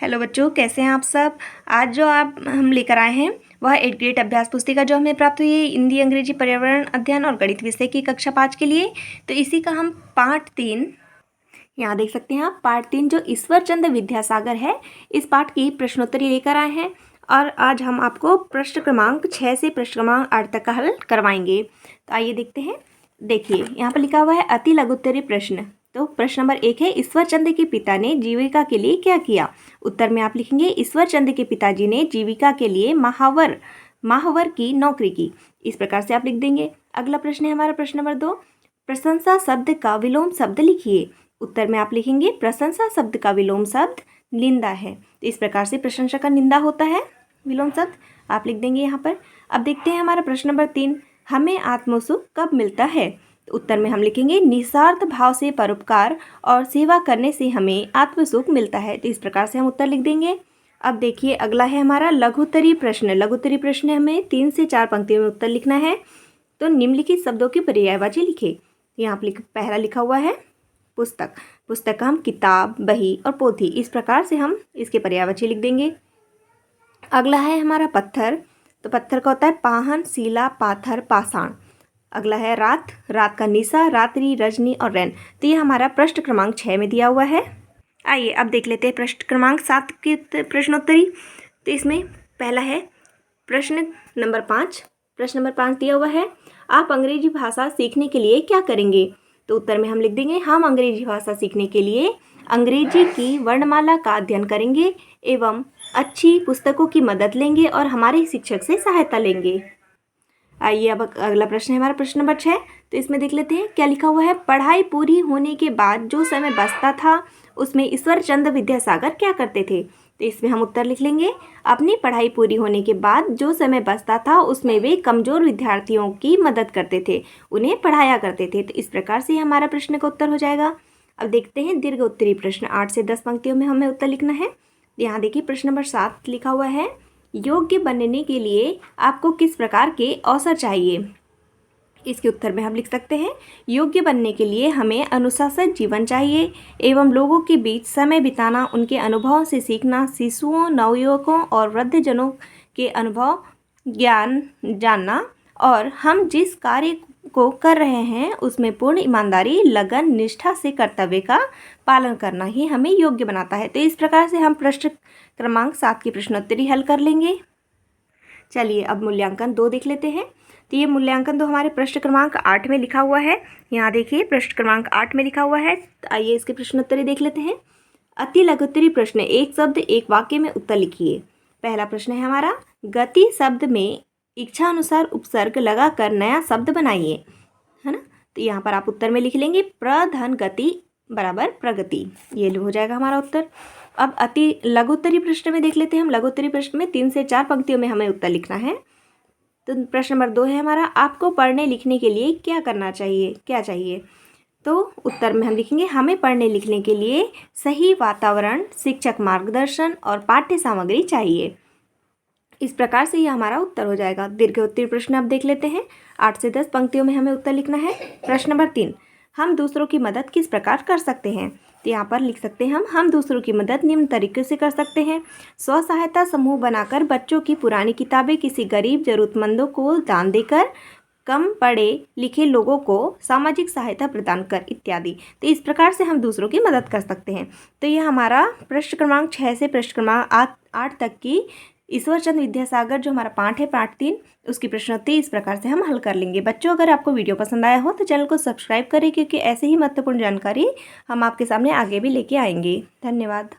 Hello बच्चों, कैसे हैं आप सब। आज जो आप हम लेकर आए हैं वह 8th ग्रेड अभ्यास पुस्तिका जो हमें प्राप्त हुई है हिंदी, अंग्रेजी, पर्यावरण अध्ययन और गणित विषय की कक्षा 5 के लिए। तो इसी का हम पाठ 3 यहाँ देख सकते हैं आप। पाठ 3 जो ईश्वर चंद्र विद्यासागर है, इस पाठ की प्रश्नोत्तरी लेकर आए हैं और आज हम आपको प्रश्न क्रमांक 6 से प्रश्न क्रमांक 8 तक का हल करवाएंगे। तो आइए देखते हैं। देखिए यहाँ पर लिखा हुआ है अति लघुत्तरी प्रश्न। तो प्रश्न नंबर 1 है, ईश्वर चंद्र के पिता ने जीविका के लिए क्या किया। उत्तर में आप लिखेंगे ईश्वर चंद्र के पिताजी ने जीविका के लिए माहवर की नौकरी की। इस प्रकार से आप लिख देंगे। अगला प्रश्न है हमारा प्रश्न नंबर 2, प्रशंसा शब्द का विलोम शब्द लिखिए। उत्तर में आप लिखेंगे प्रशंसा शब्द का विलोम शब्द निंदा है। तो इस प्रकार से प्रशंसा का निंदा होता है विलोम शब्द, आप लिख देंगे यहाँ पर। अब देखते हैं हमारा प्रश्न नंबर 3, हमें आत्मसुख कब मिलता है। तो उत्तर में हम लिखेंगे निस्वार्थ भाव से परोपकार और सेवा करने से हमें आत्मसुख मिलता है। तो इस प्रकार से हम उत्तर लिख देंगे। अब देखिए अगला है हमारा लघुत्तरी प्रश्न। लघुत्तरी प्रश्न हमें 3 से 4 पंक्तियों में उत्तर लिखना है। तो निम्नलिखित शब्दों की पर्यायवाची लिखे। यहाँ पर पहला लिखा हुआ है पुस्तक। पुस्तक का हम किताब, बही और पोथी, इस प्रकार से हम इसके पर्यायवाची लिख देंगे। अगला है हमारा पत्थर। तो पत्थर का होता है पाहन, सीला, पाथर, पाषाण। अगला है रात। रात का निशा, रात्रि, रजनी और रैन। तो ये हमारा प्रश्न क्रमांक 6 में दिया हुआ है। आइए अब देख लेते हैं प्रश्न क्रमांक 7 की प्रश्नोत्तरी। तो इसमें पहला है प्रश्न नंबर 5। प्रश्न नंबर 5 दिया हुआ है, आप अंग्रेजी भाषा सीखने के लिए क्या करेंगे। तो उत्तर में हम लिख देंगे हम अंग्रेजी भाषा सीखने के लिए अंग्रेजी की वर्णमाला का अध्ययन करेंगे एवं अच्छी पुस्तकों की मदद लेंगे और हमारे शिक्षक से सहायता लेंगे। आइए अब अगला प्रश्न है हमारा प्रश्न नंबर 6। तो इसमें देख लेते हैं क्या लिखा हुआ है, पढ़ाई पूरी होने के बाद जो समय बचता था उसमें ईश्वर चंद्र विद्यासागर क्या करते थे। तो इसमें हम उत्तर लिख लेंगे अपनी पढ़ाई पूरी होने के बाद जो समय बचता था उसमें वे कमज़ोर विद्यार्थियों की मदद करते थे, उन्हें पढ़ाया करते थे। तो इस प्रकार से हमारा प्रश्न का उत्तर हो जाएगा। अब देखते हैं दीर्घ उत्तरी प्रश्न। 8 से 10 पंक्तियों में हमें उत्तर लिखना है। यहाँ देखिए प्रश्न नंबर 7 लिखा हुआ है, योग्य बनने के लिए आपको किस प्रकार के अवसर चाहिए। इसके उत्तर में हम लिख सकते हैं योग्य बनने के लिए हमें अनुशासित जीवन चाहिए एवं लोगों के बीच समय बिताना, उनके अनुभवों से सीखना, शिशुओं, नवयुवकों और वृद्धजनों के अनुभव ज्ञान जानना और हम जिस कार्य को कर रहे हैं उसमें पूर्ण ईमानदारी, लगन, निष्ठा से कर्तव्य का पालन करना ही हमें योग्य बनाता है। तो इस प्रकार से हम प्रश्न क्रमांक 7 की प्रश्नोत्तरी हल कर लेंगे। चलिए अब मूल्यांकन 2 देख लेते हैं। तो ये मूल्यांकन 2 हमारे प्रश्न क्रमांक 8 में लिखा हुआ है। यहाँ देखिए प्रश्न क्रमांक 8 में लिखा हुआ है। तो आइए इसकी प्रश्नोत्तरी देख लेते हैं। अति लघुत्तरी प्रश्न, एक शब्द एक वाक्य में उत्तर लिखिए। पहला प्रश्न है हमारा, गति शब्द में इच्छा अनुसार उपसर्ग लगाकर नया शब्द बनाइए, है ना। तो यहाँ पर आप उत्तर में लिख लेंगे प्रधन गति बराबर प्रगति, ये हो जाएगा हमारा उत्तर। अब अति लघुत्तरी प्रश्न में देख लेते हैं हम। लघुत्तरी प्रश्न में 3 से 4 पंक्तियों में हमें उत्तर लिखना है। तो प्रश्न नंबर 2 है हमारा, आपको पढ़ने लिखने के लिए क्या करना चाहिए, क्या चाहिए। तो उत्तर में हम लिखेंगे हमें पढ़ने लिखने के लिए सही वातावरण, शिक्षक मार्गदर्शन और पाठ्य सामग्री चाहिए। इस प्रकार से ये हमारा उत्तर हो जाएगा। दीर्घ उत्तरी प्रश्न अब देख लेते हैं। 8 से 10 पंक्तियों में हमें उत्तर लिखना है। प्रश्न नंबर 3, हम दूसरों की मदद किस प्रकार कर सकते हैं। तो यहाँ पर लिख सकते हैं हम दूसरों की मदद निम्न तरीके से कर सकते हैं। स्व सहायता समूह बनाकर बच्चों की पुरानी किताबें किसी गरीब जरूरतमंदों को दान देकर, कम पढ़े लिखे लोगों को सामाजिक सहायता प्रदान कर इत्यादि। तो इस प्रकार से हम दूसरों की मदद कर सकते हैं। तो ये हमारा प्रश्न क्रमांक 6 से प्रश्न क्रमांक 8 तक की ईश्वर चंद्र विद्यासागर जो हमारा पाठ है पाठ 3, उसकी प्रश्नोत्तरी इस प्रकार से हम हल कर लेंगे। बच्चों अगर आपको वीडियो पसंद आया हो तो चैनल को सब्सक्राइब करें, क्योंकि ऐसे ही महत्वपूर्ण जानकारी हम आपके सामने आगे भी लेके आएंगे। धन्यवाद।